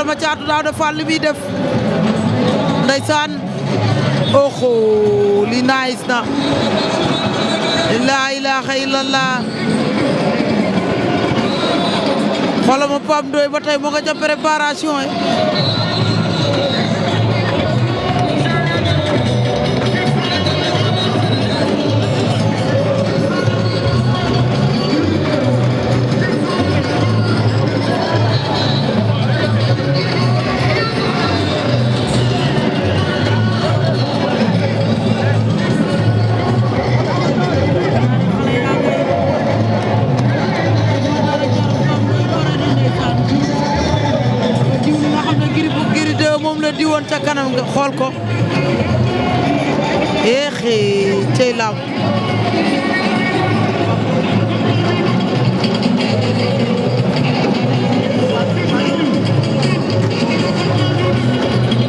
xoolal ma Caatu Daawda Fall li muy def ndeysaan oxo li nice na laa ilaaha illallah xoolal ma Pape Ndoye ba tey moo nga ca préparation yi moom la di woon ca kanam nga xool ko eexi cey lam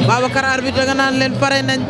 Babacar arbitre nga naan leen pare nañ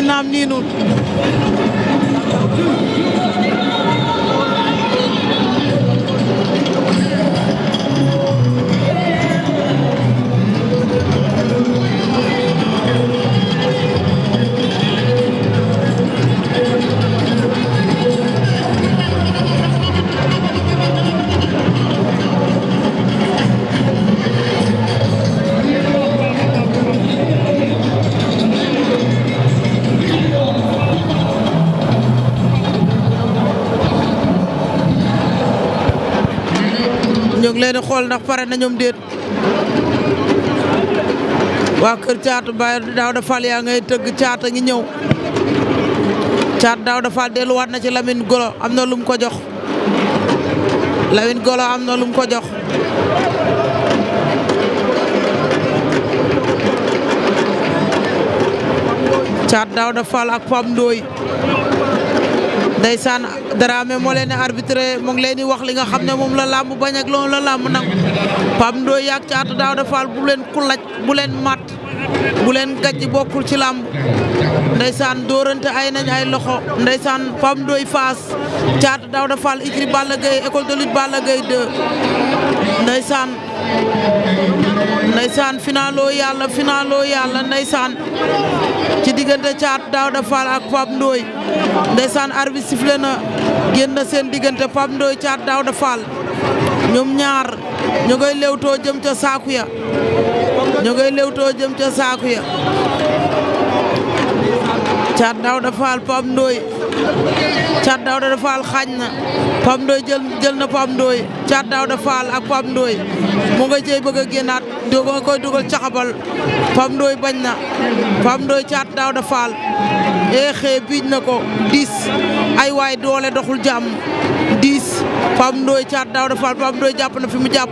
naam nii nun ñu ngi leen di xool ndax pare na ñoom déet waa kër Caatu Baye Daawda Fall yaa ngay tëgg caata ngi ñëw Caatu Daawda Fall delluwaat na ci Lamine Golo am na lum ko jox Lamine Golo am na lum ko jox Caatu Daawda Fall ak Pape Ndoye ndeysaan Dramé moo leen di arbitré mu ngi leen di wax li nga xam ne moom la làmb bañ ak loolu la làmb nag Pape Ndoye yaag Caatu Daawda Fall bu leen kulaj bu leen mat bu leen gàjj bokkul ci làmb ndeysaan dóorante ay nañ ay loxo ndeysaan Pape Ndoye Fass Caatu Daawda Fall écurie Balla Gaye école de lutte Balla Gaye 2 ndeysaan finaaloo yàlla ndeysaan ci diggante Caatu Daawda Fall ak Pape Ndoye ndeysaan arbitre sifflé na génn na seen diggante Pape Ndoye Caatu Daawda Fall ñoom ñaar ñu ngay lewtoo jëm ca saaku ya Caatu Daawda Fall Pape Ndoye Caatu Daawda Fall xaañ na Pape Ndoye jël na Pape Ndoye Caatu Daawda Fall ak Pape Ndoye mu nga cey bëgg a génnaat nga koy dugal caxabal Pape Ndoye bañ na Pape Ndoye Caatu Daawda Fall eexee biij na ko 10 ay waay doole doxul jàmm 10 Pape Ndoye Caatu Daawda Fall Pape Ndoye jàpp na fi mu jàpp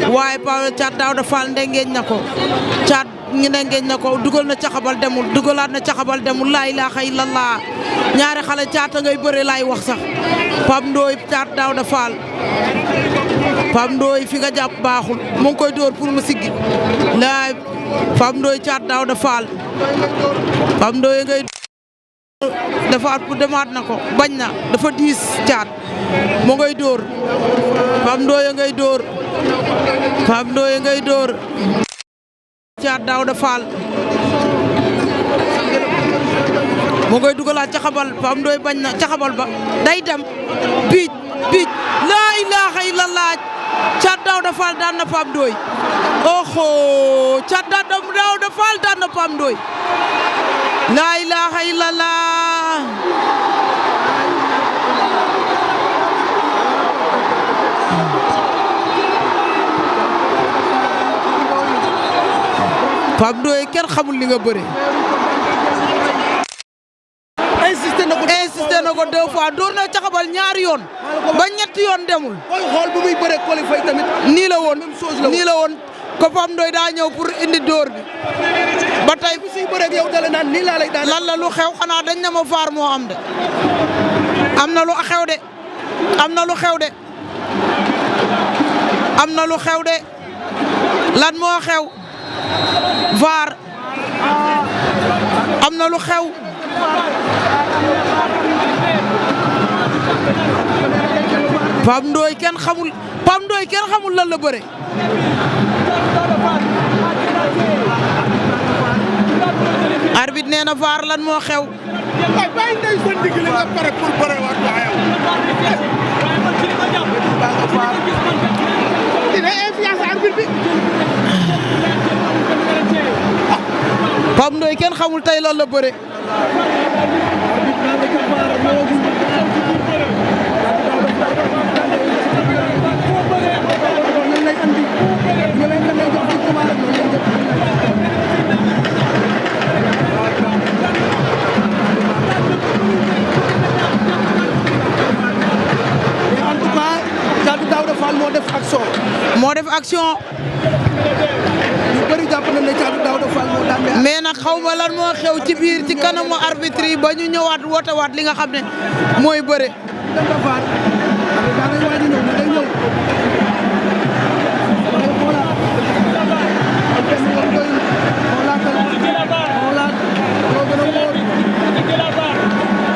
waaye Caatu Daawda Fall ndengeeñ na ko caat ngi ndengeeñ na ko dugal na caxabal demul dugalaat na caxabal demul laa ilaaha illallah ñaari xale caata ngay bëre laay wax sax Pape Ndoye Caatu Daawda Fall Pape Ndoye fi nga jàpp baaxul mu ngi koy dóor pour mu siggi laay Pape Ndoye Caatu Daawda Fall Pape Ndoye ngay defaat pour demaat na ko bañ na dafa diis caat mu ngay dóor Pape Ndoye ngay dóor Pape Ndoye ngay dóor Caatu Daawda Fall mu ngay dugalaat caxabal Pape Ndoye bañ na caxabal ba day dem biij laa ilaaha illallah Caatu Daawda Fall daan na Pape Ndoye oxo Caatu Daawda Fall daan na Pape Ndoye laa ilaaha illallah Pape Ndoye kenn xamul li nga bëre insisté na ko 2 fois door na caxabal ñaari yoon ba ñetti yoon demul. booy xool bu muy bëree Coly Faye tamit. nii la woon même chose la woon nii la woon ko Pape Ndoye daa ñëw pour indi dóor bi ba tey bu siy bëree ak yow dale naan nii laa lay daan. lan la lu xew xanaa dañ na ma vaar moo am de am na lu xew de am na lu xew de am na lu xew de lan moo xew vaar am na lu xew Pape Ndoye kenn xamul lan la bëre arbitre nee na vaar lan moo xew Pape Ndoye kenn xamul tey lan la bëre moo def action ñu bëri jàpp nañ ne Thiatou Daouda Fall moo daan mais nag xaw ma lan moo xew ci biir ci kanamu arbitre yi ba ñu ñëwaat wootewaat li nga xam ne mooy bëre.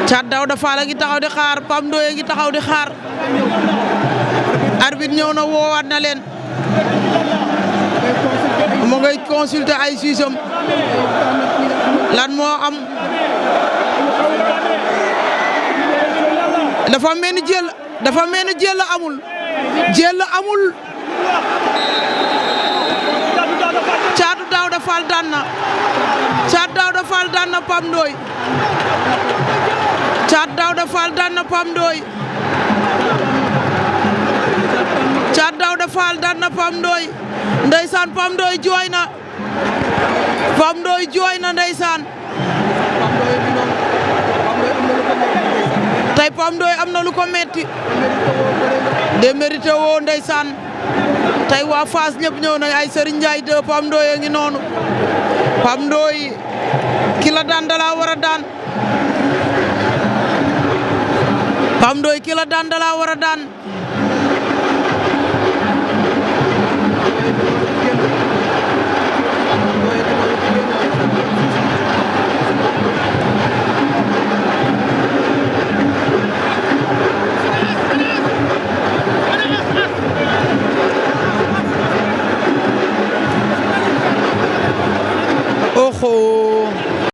Thiatou Daouda Fall a ngi taxaw di xaar Pape Ndoye a ngi taxaw di xaar arbitre ñëw na woowaat na leen mu ngay consulter ay siisam lan moo am dafa mel ni jël amul Thiatou Daouda Fall daan na Pape Ndoye Thiatou Daouda Fall daan na Pape Ndoye Thiatou Daouda Fall daan na Pape Ndoye ndeysaan Pape Ndoye jooy na ndeysaan tey Pape Ndoye am na lu ko metti de mérité woo ndeysaan tey waa Fass ñëpp ñëw nañ ay Serigne Ndiaye de Pape Ndoye a ngi noonu Pape Ndoye ki la daan dala war a daan Pape Ndoye ki la daan dala war a daan oxo